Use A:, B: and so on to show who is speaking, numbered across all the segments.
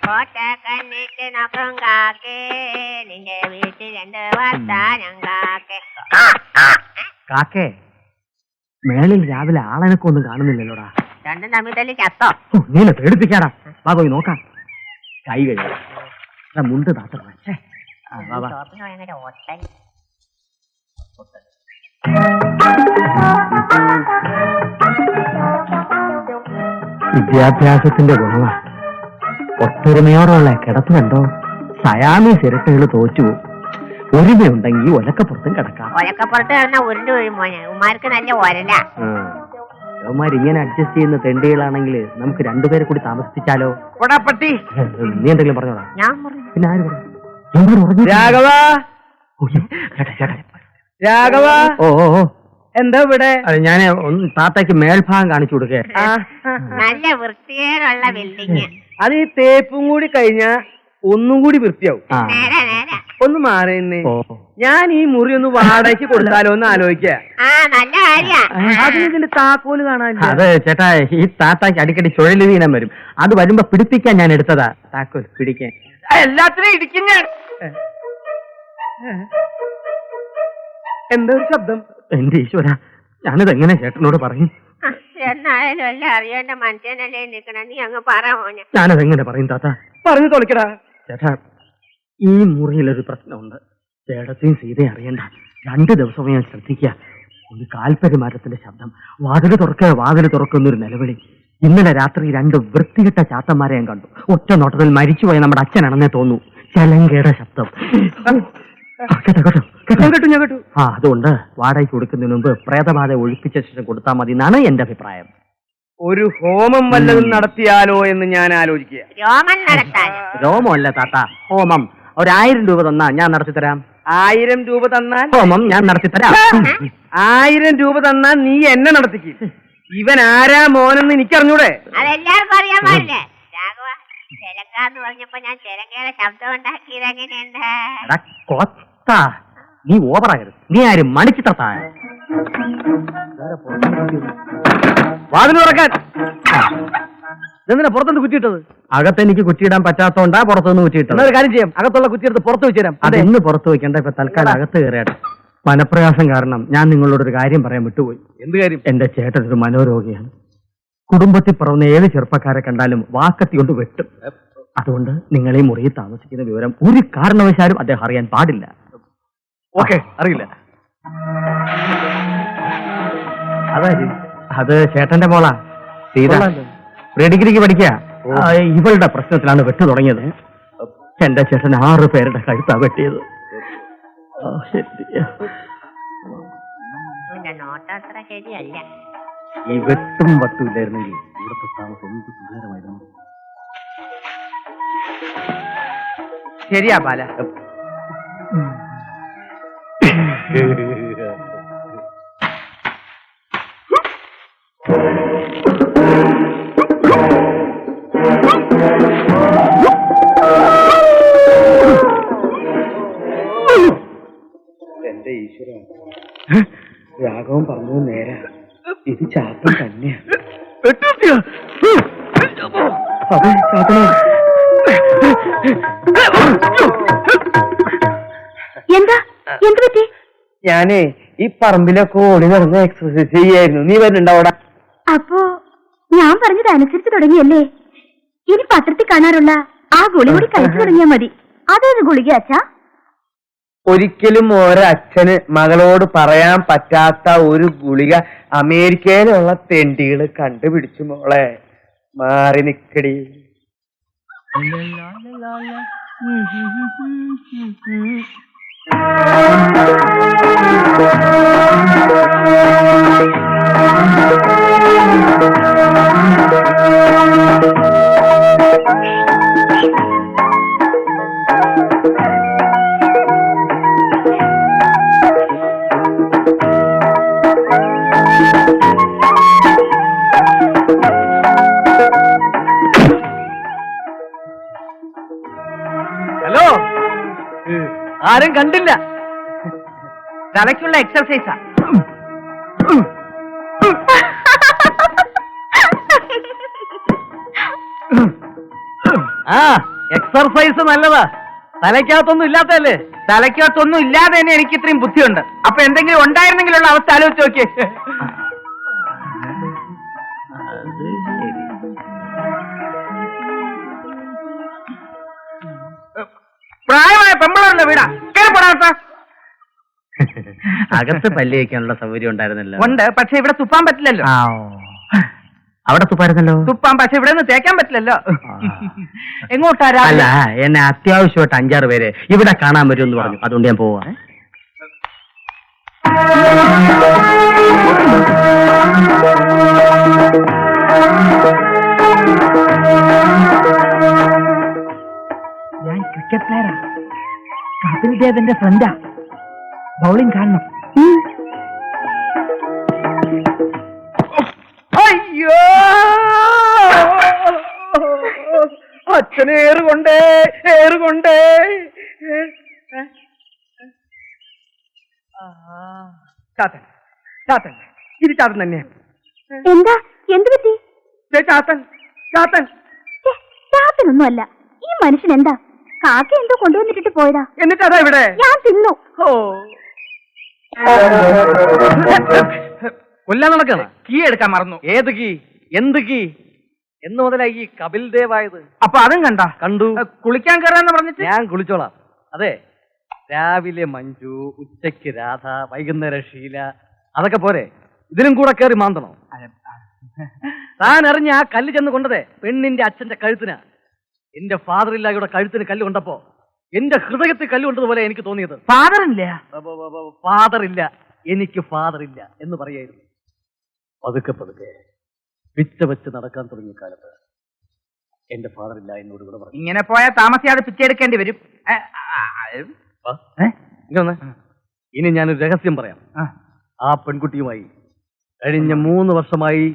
A: കോട്ടക്കണ്ണിട്ട് നോക്കും കാക്കേ, നിന്റെ വീട്ടിൽ രണ്ട് വർത്താനം കാക്കേ.
B: കാക്കേ, മേളിൽ രാവിലെ ആളെനൊക്കെ ഒന്നും കാണുന്നില്ലല്ലോടാ.
A: രണ്ടും തമ്മിൽ തല്ലി ചത്തോ?
B: നീല പേടിപ്പിക്കാടാ. വാ പോയി നോക്കാം. കൈ കഴിയാ മുണ്ട് താത്ത.
A: ഭയങ്കര ഓട്ടൻ.
B: വിദ്യാഭ്യാസത്തിന്റെ ഗുണമാ. ഒത്തൊരുമയോടുള്ള കിടപ്പ് കണ്ടോ? സയാമി സിരട്ടകൾ തോറ്റു. ഒരുമയുണ്ടെങ്കിൽ ഒലക്കപ്പുറത്തും കിടക്കാം.
A: ഒലക്കപ്പുറത്ത് കിടന്ന ഉരുണ്ട് വീഴും മോനെ. ഉമ്മാർക്ക് നല്ല ഒരല.
B: ഇങ്ങനെ അഡ്ജസ്റ്റ് ചെയ്യുന്ന തെണ്ടികളാണെങ്കിൽ നമുക്ക് രണ്ടുപേരെ കൂടി താമസിപ്പിച്ചാലോ? നീ എന്തെങ്കിലും പറഞ്ഞോടാ?
A: ഞാൻ പറഞ്ഞു.
B: പിന്നെ ആര് പറഞ്ഞു?
C: രാഘവ, രാഘവ.
B: ഓ
C: എന്താ ഇവിടെ?
B: ഞാൻ താത്തയ്ക്ക് മേൽഭാഗം കാണിച്ചു കൊടുക്കേ.
A: നല്ല വൃത്തികേടുള്ള ബിൽഡിങ്.
C: അത് ഈ തേപ്പും കൂടി കഴിഞ്ഞാ ഒന്നും കൂടി വൃത്തിയാവും.
A: നേരെ നേരെ
C: ഒന്ന് മാറിയെന്നേ. ഞാൻ ഈ മുറി ഒന്ന് വാടകയ്ക്ക് കൊടുത്താലോ എന്ന് ആലോചിക്ക.
A: നല്ല കാര്യ.
C: അതിന് താക്കോല് കാണാൻ.
B: അത് ചേട്ടാ, ഈ താത്താക്ക് അടിക്കടി ചുഴൽ വീണം വരും. അത് വരുമ്പോ പിടിപ്പിക്കാൻ ഞാൻ എടുത്തതാ. താക്കോൽ പിടിക്കാൻ
C: എല്ലാത്തിനും ഇടിക്കും ഞാൻ. എന്താ ഒരു ശബ്ദം?
B: എന്റെ ഈശ്വര, ഞാനിത് എങ്ങനെ ചേട്ടനോട് പറയും?
A: എന്നായാലും എല്ലാം അറിയേണ്ട മനുഷ്യനല്ലേ നിക്കണ. നീ അങ്ങ് പറ മോനെ.
B: ഞാനതെങ്ങനെ പറയും താത്ത?
C: പറഞ്ഞു തൊളിക്കടാ.
B: ചേട്ടാ, ഈ മുറിയിലൊരു പ്രശ്നമുണ്ട്. ചേട്ടത്തെയും സീതയും അറിയണ്ട. 2 ദിവസമേ ഞാൻ ശ്രദ്ധിക്കുക. ഒരു കാൽപെരുമാറ്റത്തിന്റെ ശബ്ദം, വാതില് തുറക്കുന്നൊരു നിലവിളി. ഇന്നലെ രാത്രി 2 വൃത്തികെട്ട ചാത്തന്മാരെ ഞാൻ കണ്ടു. ഒറ്റ നോട്ടത്തിൽ മരിച്ചുപോയ നമ്മുടെ അച്ഛനാണെന്നേ തോന്നൂ. ചെലങ്കയുടെ ശബ്ദം. കേട്ടോ. അതുകൊണ്ട് വാടകയ്ക്ക് കൊടുക്കുന്നതിന് മുമ്പ് പ്രേതബാധ ഒഴിപ്പിച്ച ശേഷം കൊടുത്താൽ മതി എന്നാണ് എന്റെ അഭിപ്രായം.
C: ഒരു ഹോമം വല്ലതും നടത്തിയാലോ എന്ന് ഞാൻ ആലോചിക്കുക.
B: രോമമല്ല താത്ത, ഹോമം. 1000 രൂപ തന്നാ ഞാൻ നടത്തിത്തരാം.
C: 1000 രൂപ തന്നാൽ
B: ഹോമം ഞാൻ നടത്തിത്തരാം.
C: 1000 രൂപ തന്നാൽ നീ എന്നെ നടത്തിക്കും. ഇവൻ ആരാ മോനെന്ന് എനിക്കറിഞ്ഞൂടെ?
A: അതെല്ലാവർക്കും അറിയാൻ പാടില്ലേ? രാഘവ, ചെലങ്കാന്ന് പറഞ്ഞപ്പോ ഞാൻ ചെലങ്കയുടെ ശബ്ദം ഉണ്ടാക്കിയത് എങ്ങനെയുണ്ട്?
B: നീ ഓവറാകരുത്. നീ ആരും മണിച്ചിട്ടായ
C: വാതിൽ തുറക്കാൻ. എന്തിനാ പുറത്തുനിന്ന് കുറ്റിയിട്ടത്?
B: അകത്തെനിക്ക് കുറ്റിയിടാൻ പറ്റാത്തോണ്ടാ പുറത്തുനിന്ന് കുറ്റിയിട്ടത്.
C: ഒരു കാര്യം ചെയ്യാം, അകത്തുള്ള കുറ്റിയെടുത്ത് പുറത്ത് വെച്ചുതരാം.
B: അത് ഇന്ന് പുറത്ത് വെക്കേണ്ട. ഇപ്പൊ തൽക്കാലം അകത്ത് കയറിയാട്ടെ. മനപ്രയാസം കാരണം ഞാൻ നിങ്ങളോടൊരു കാര്യം പറയാൻ വിട്ടുപോയി.
C: എന്ത് കാര്യം?
B: എന്റെ ചേട്ടൻ ഒരു മനോരോഗിയാണ്. കുടുംബത്തിൽ പിറന്ന ഏത് ചെറുപ്പക്കാരെ കണ്ടാലും വാക്കത്തി കൊണ്ട് വെട്ടും. അതുകൊണ്ട് നിങ്ങൾ ഈ മുറിയിൽ താമസിക്കുന്ന വിവരം ഒരു കാരണവശാലും അദ്ദേഹം അറിയാൻ പാടില്ല.
C: ഓക്കെ, അറിയില്ല.
B: അതായത് അത് ചേട്ടന്റെ മോളാ സീത. ഡിഗ്രിക്ക് പഠിക്കുക. ഇവളുടെ പ്രശ്നത്തിലാണ് വെട്ടു തുടങ്ങിയത്. എന്റെ ചേട്ടൻ 6 പേരുടെ കഴുത്താ വെട്ടിയത്.
A: നോട്ടത്ര ശരിയല്ല.
B: ഈ വെട്ടും വട്ടും ഇല്ലായിരുന്നെങ്കിൽ ഇവിടുത്തെ താമസം എന്ത് സുഖകരമായിരുന്നു.
C: ശരിയാ ബാല. എന്റെ ഈശ്വര, രാഘവൻ പറഞ്ഞത് നേരാ. ഇത് ചാത്തൻ തന്നെയാ. അതെ, ചാത്തന.
A: എന്താ എന്ത് പറ്റി?
C: ഞാനേ ഈ പറമ്പിലൊക്കെ ഓടി നടന്ന് എക്സസൈസ് ചെയ്യായിരുന്നു. നീ വരുന്നുണ്ടാവൂടാ?
A: അപ്പോ ഞാൻ പറഞ്ഞത് അനുസരിച്ച് തുടങ്ങിയല്ലേ? ഇനി പത്രത്തിൽ കാണാറുള്ള ആ ഗുളി കൂടി കഴിച്ചു തുടങ്ങിയാ മതി. അതേത് ഗുളിക അച്ഛാ?
C: ഒരിക്കലും ഒരച്ഛന് മകളോട് പറയാൻ പറ്റാത്ത ഒരു ഗുളിക അമേരിക്കയിലുള്ള തെണ്ടികള് കണ്ടുപിടിച്ചു മോളെ. മാറി നിക്കടി. ഹലോ, ആരും കണ്ടില്ല. തലയ്ക്കുള്ള എക്സർസൈസാ.
B: എക്സർസൈസ് നല്ലതാ. തലയ്ക്കകത്തൊന്നും ഇല്ലാത്തല്ലേ?
C: തലയ്ക്കകത്തൊന്നും ഇല്ലാതെ തന്നെ എനിക്ക് ഇത്രയും ബുദ്ധിയുണ്ട്. അപ്പൊ എന്തെങ്കിലും ഉണ്ടായിരുന്നെങ്കിലുള്ള അവസ്ഥ ആലോചിച്ച് നോക്കിയേ. പ്രായമായ പെമ്പളാണല്ലോ വീടാ. കേൾപ്പെടാത്ത
B: അകത്ത് പല്ല് വയ്ക്കാനുള്ള സൗകര്യം ഉണ്ടായിരുന്നല്ലോ.
C: ഉണ്ട്, പക്ഷെ ഇവിടെ തുപ്പാൻ പറ്റില്ലല്ലോ.
B: അവിടെ തുപ്പായിരുന്നല്ലോ.
C: തുപ്പാൻ, പക്ഷെ ഇവിടെ നിന്ന് തേക്കാൻ പറ്റില്ലല്ലോ. എങ്ങോട്ടാ?
B: അല്ല, എന്നെ അത്യാവശ്യമായിട്ട് 5-6 പേര് ഇവിടെ കാണാൻ വരുമെന്ന് പറഞ്ഞു. അതുകൊണ്ട് ഞാൻ പോവാ.
C: ഞാൻ ക്രിക്കറ്റ് പ്ലെയറാ. കപിൽ ദേവന്റെ ഫ്രണ്ടാ. ബൗളിംഗ് കാണണം. അയ്യോ, അച്ഛന് ഏറുകൊണ്ടേ ഏറുകൊണ്ടേ. ചാത്തൻ, ചാത്തൻ, ഇത് ചാത്തൻ തന്നെ.
A: എന്താ? എന്ത് പറ്റി?
C: ചാത്തൻ, ചാത്തൻ.
A: ചാത്തനൊന്നും അല്ല. ഈ മനുഷ്യൻ എന്താ? കാക്ക എന്തോ കൊണ്ടുവന്നിട്ടിട്ട് പോയതാ.
C: എന്നിട്ട് അതാ ഇവിടെ.
A: ഞാൻ തിന്നു.
C: ഓ,
B: കൊല്ലാൻ നടക്കണ.
C: കീ എടുക്കാൻ മറന്നു.
B: ഏത് കീ? എന്ത് കീ? എന്ന് മുതലായി ഈ കപിൽ ദേവ് ആയത്?
C: അപ്പൊ അതും കണ്ടു. കുളിക്കാൻ കയറാന്ന് പറഞ്ഞിട്ട്
B: ഞാൻ കുളിച്ചോളാം. അതെ, രാവിലെ മഞ്ജു, ഉച്ചയ്ക്ക് രാധ, വൈകുന്നേരം ഷീല, അതൊക്കെ പോരെ? ഇതിലും കൂടെ കയറി മാന്തണോ? താൻ അറിഞ്ഞ ആ കല്ല് ചെന്ന് കൊണ്ടതേ പെണ്ണിന്റെ അച്ഛന്റെ കഴുത്തിനാ. എന്റെ ഫാദർ ഇല്ലായുടെ കഴുത്തിന് കല്ല് കൊണ്ടപ്പോ എന്റെ ഹൃദയത്തിൽ കല്ല് കൊണ്ടതുപോലെ എനിക്ക് തോന്നിയത്.
C: ഫാദറില്ല.
B: ഫാദർ ഇല്ല, എനിക്ക് ഫാദർ ഇല്ല എന്ന് പറയായിരുന്നു. പതുക്കെ പതുക്കെ പിച്ച വെച്ച് നടക്കാൻ തുടങ്ങിയ കാലത്ത് എന്റെ ഫാദർ ഇല്ല എന്നോട് ഇവിടെ പറഞ്ഞു.
C: ഇങ്ങനെ പോയാൽ താമസിയാതെ പിച്ചെടുക്കേണ്ടി വരും.
B: ഇനി ഞാനൊരു രഹസ്യം പറയാം. ആ പെൺകുട്ടിയുമായി കഴിഞ്ഞ 3 വർഷമായി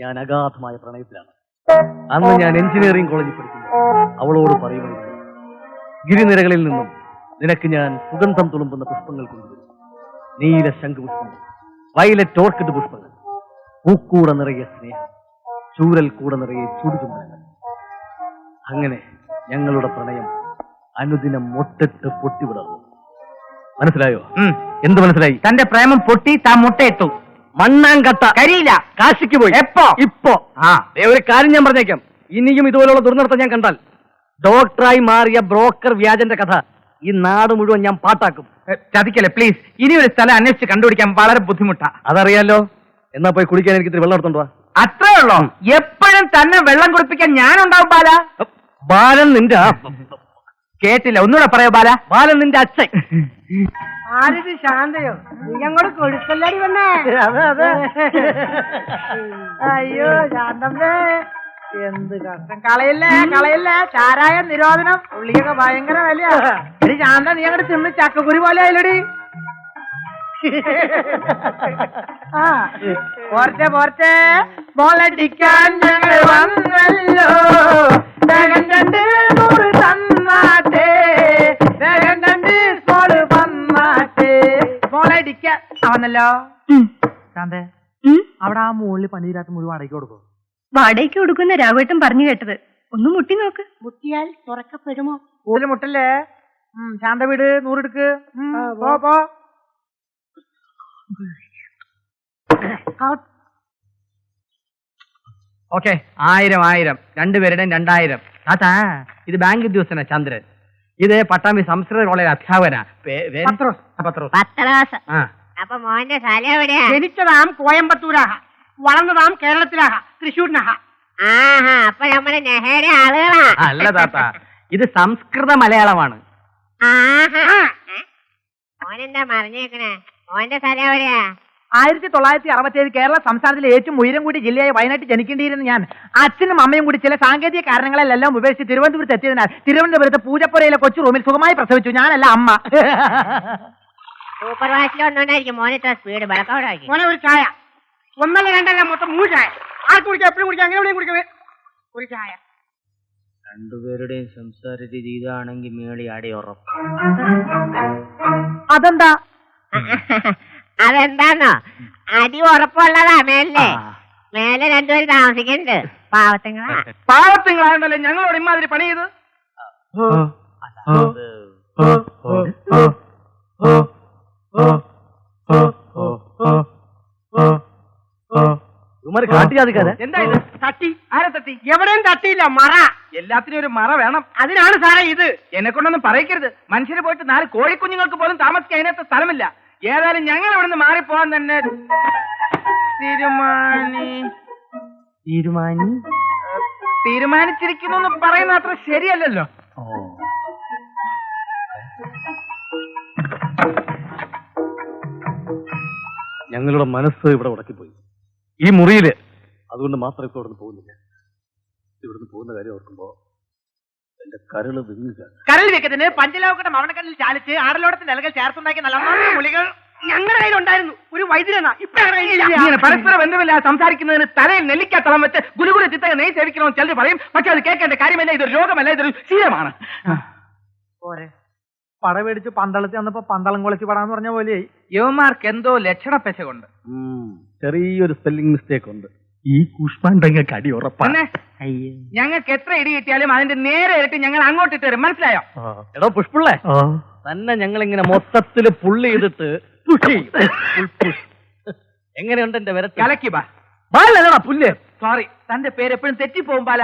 B: ഞാൻ അഗാധമായ പ്രണയത്തിലാണ്. അന്ന് ഞാൻ എഞ്ചിനീയറിംഗ് കോളേജിൽ പഠിക്കുന്നു. അവളോട് പറയുമായിരുന്നു, ഗിരിനിരകളിൽ നിന്നും നിനക്ക് ഞാൻ സുഗന്ധം തുളുമ്പുന്ന പുഷ്പങ്ങൾ കൊണ്ടുവരും. നീല ശംഖുപുഷ്പങ്ങൾ, വയലറ്റ് ഓർക്കിഡ് പുഷ്പങ്ങൾ, പൂക്കൂട നിറയെ സ്നേഹം, ചൂരൽ കൂടെ നിറയെ ചുടുചുമരങ്ങൾ. അങ്ങനെ ഞങ്ങളുടെ പ്രണയം അനുദിനം മൊട്ടിട്ട് പൊട്ടിവിടർന്നു. മനസ്സിലായോ? എന്ത് മനസ്സിലായി?
C: തന്റെ പ്രേമം പൊട്ടി താൻ മുട്ടയിട്ടു.
B: മണ്ണാങ്കട്ട
C: കരിയില്ല.
B: കാശിക്ക് പോയി.
C: എപ്പോ?
B: ഇപ്പോ. ഒരു കാര്യം ഞാൻ പറഞ്ഞേക്കാം, ഇനിയും ഇതുപോലുള്ള ദുർനടത്തം ഞാൻ കണ്ടാൽ ഡോക്ടറായി മാറിയ ബ്രോക്കർ വ്യാജന്റെ കഥ ഈ നാട് മുഴുവൻ ഞാൻ പാട്ടാക്കും.
C: ചതിക്കല്ലേ പ്ലീസ്. ഇനി ഒരു സ്ഥലം അന്വേഷിച്ച് കണ്ടുപിടിക്കാൻ വളരെ ബുദ്ധിമുട്ടാ.
B: അതറിയാലോ. എന്നാ പോയി കുളിക്കാൻ എനിക്ക് ഇത്തിരി വെള്ളം എടുത്തോണ്ട് വാ.
C: അത്രേ ഉള്ളോ? എപ്പോഴും തന്നെ വെള്ളം കുടിപ്പിക്കാൻ ഞാനുണ്ടാവും ബാല.
B: ബാലൻ നിന്റെ
C: കേട്ടില്ല, ഒന്നുകൂടെ പറയോ ബാല.
B: ബാലൻ നിന്റെ അച്ഛൻ.
C: ആരിത്? ശാന്തയോ? ഞങ്ങൾ കൊഴുക്കല്ലടി വന്നേ. അയ്യോ ശാന്തമ്മേ, എന്ത് കഷ്ടം. കളയില്ലേ ചാരായ നിരോധനം. ഉള്ളിയൊക്കെ ഭയങ്കര വിലയാ. എടി ശാന്ത, നീ അങ്ങോട്ട് തിന്ന് ചക്കക്കുരി പോലെ ആയില്ലടി. പോർച്ചെ മോളടിക്കാൻ ഞങ്ങൾ വന്നല്ലോ. വേഗം 200 തന്നാട്ടെ, വേഗം 2 സ്മോള് വന്നാട്ടെ. മോളടിക്കാൻ അവന്നല്ലോ. ശാന്തേ, അവിടെ ആ മുകളിൽ പണിയില്ലാത്ത മുഴുവൻ വാടകയ്ക്ക് കൊടുക്കും.
A: വാടകയ്ക്ക് കൊടുക്കുന്ന രാഘവേട്ടൻ പറഞ്ഞു കേട്ടത്. ഒന്ന് മുട്ടി നോക്ക്.
C: മുട്ടിയാൽ തുറക്കപ്പെടുമോ? കൂടുതൽ മുട്ടല്ലേ. ശാന്ത വീട് 100 എടുക്ക്. പോ. ഓക്കെ, 1000 രണ്ടുപേരുടെയും 2000.
B: താത്താ, ഇത് ബാങ്ക് ഉദ്യോഗസ്ഥനാ ചന്ദ്രൻ. ഇത് പട്ടാമ്പി സംസ്കൃത കോളേജ് അധ്യാപന.
D: പത്രോസ്. അപ്പൊ മോന്റെ സ്ഥലം എവിടെയാ?
C: ജനിച്ചതാം കോയമ്പത്തൂരാഹ, വളർന്നതാം കേരളത്തിലാഹ, തൃശ്ശൂരിനാഹ.
D: ആഹാ, അപ്പൊ നമ്മുടെ നെഹയുടെ ആളുകളാ.
B: അല്ല താത്ത, ഇത് സംസ്കൃത മലയാളമാണ്.
D: ആഹാ, മോനെന്താ മറിഞ്ഞേക്കണേ? മോന്റെ സ്ഥലം എവിടെയാ?
C: 1967 കേരള സംസ്ഥാനത്തിലെ ഏറ്റവും ഉയരം കൂടിയ ജില്ലയായ വയനാട്ടിൽ ജനിക്കേണ്ടിയിരുന്ന ഞാൻ അച്ഛനും അമ്മയും കൂടി ചില സാങ്കേതിക കാരണങ്ങളെല്ലാം ഉപേക്ഷിച്ച് തിരുവനന്തപുരത്ത് എത്തിയതിനാൽ തിരുവനന്തപുരത്ത് പൂജപ്പുരയിലെ കൊച്ചു റൂമിൽ സുഖമായി പ്രസവിച്ചു. ഞാനല്ല, അമ്മ.
D: സൂപ്പർ വാച്ചിൽ ഒന്നുകൊണ്ടായിരിക്കും മോനെ ഇത്ര സ്പീഡ്. വിളക്കോടാക്കി
C: മോനെ ഒരു ചായ. 1 2 അല്ല, മൊത്തം 3 ചായ. ആർക്ക് കുടിക്കാം? എപ്പോഴും കുടിക്കാം. അങ്ങനെ കുടിക്കവേ ഒരു ചായ.
B: രണ്ടുപേരുടെയും സംസാര രീതി ഇതാണെങ്കിൽ മേളി അടി ഉറപ്പ്.
C: അതെന്താ?
D: അതെന്താന്നോ, അടി ഉറപ്പുള്ളതാ. മേലെ 2 പേര് താമസിക്കുന്നുണ്ട്. പാവത്തുങ്ങളാ.
C: പാവത്തുങ്ങളായോണ്ടല്ലേ ഞങ്ങളോട് ഇമാതിരി പണി ചെയ്ത്.
B: കാട്ടിയാതിക്കാരെ
C: എന്താ ഇത്? തട്ടി? ആരെ തട്ടി? എവിടെയും തട്ടിയില്ല. മറ. എല്ലാത്തിനും ഒരു മറ വേണം. അതിനാണ് സാറേ ഇത്. എന്നെ കൊണ്ടൊന്നും പറയിക്കരുത്. മനുഷ്യര് പോയിട്ട് 4 കോഴിക്കുഞ്ഞുങ്ങൾക്ക് പോലും താമസിക്കാൻ അതിനകത്ത് സ്ഥലമില്ല. ഏതായാലും ഞങ്ങൾ ഇവിടെ നിന്ന് മാറിപ്പോവാൻ തന്നെ തീരുമാനിച്ചിരിക്കുന്നു എന്ന് പറയുന്ന അത്ര ശരിയല്ലല്ലോ.
B: ഞങ്ങളുടെ മനസ്സ് ഇവിടെ ഉടക്കിപ്പോയി ഈ മുറിയില്. അതുകൊണ്ട് മാത്രം ഇപ്പൊ ഇവിടുന്ന് പോകുന്നില്ല. ഇവിടുന്ന് പോകുന്ന കാര്യം ഓർക്കുമ്പോ എന്റെ കരള് വിങ്ങുക.
C: കരൾ വെക്കത്തിന് പഞ്ചലോകയുടെ മവണക്കല്ലിൽ ചാലിച്ച് ആടലോടത്തിന്റെ ഇലകൾ ചേർത്തുണ്ടാക്കിയ നല്ല ഗുളികൾ ഞങ്ങളുടെ കയ്യിലുണ്ടായിരുന്നു. ഒരു വൈദ്യുരനാ ഇങ്ങനെ പരസ്പര ബന്ധമില്ലാതെ സംസാരിക്കുന്നതിന് തലയിൽ നെല്ലിക്കാത്തളം വെച്ച് ഗുരുഗുരു ചിത്തക നെയ് സേവിക്കണമെന്ന് ചിലർ പറയും. പക്ഷെ അത് കേൾക്കേണ്ട കാര്യമല്ല. ഇതൊരു രോഗമല്ല, ഇതൊരു ശീലമാണ്. പോരെ, പട മേടിച്ച് പന്തളത്തിൽ വന്നപ്പോ പന്തളം കുളച്ച് പടാന്ന് പറഞ്ഞ പോലെ യുവമാർക്ക് എന്തോ ലക്ഷണ പെശകുണ്ട്.
B: ചെറിയൊരു സ്പെല്ലിംഗ് മിസ്റ്റേക്ക് ഉണ്ട്. ഈ കൂഷ്മാണ്ടങ്ങൾക്ക് അടി ഉറപ്പാണ്.
C: ഞങ്ങൾക്ക് എത്ര ഇടി കിട്ടിയാലും അതിന്റെ നേരെ ഇരട്ടി ഞങ്ങൾ അങ്ങോട്ട് ഇട്ട് തരും. മനസ്സിലായോ?
B: എടോ പുഷ്പിള്ളേ, തന്നെ ഞങ്ങൾ ഇങ്ങനെ മൊത്തത്തില് പുള്ളി ചെയ്തിട്ട് എങ്ങനെയുണ്ട് എന്റെ വിരൽ?
C: കലക്കി ബാ.
B: പുല്ല്.
C: സോറി, തന്റെ പേര് എപ്പോഴും തെറ്റിപ്പോകും ബാല.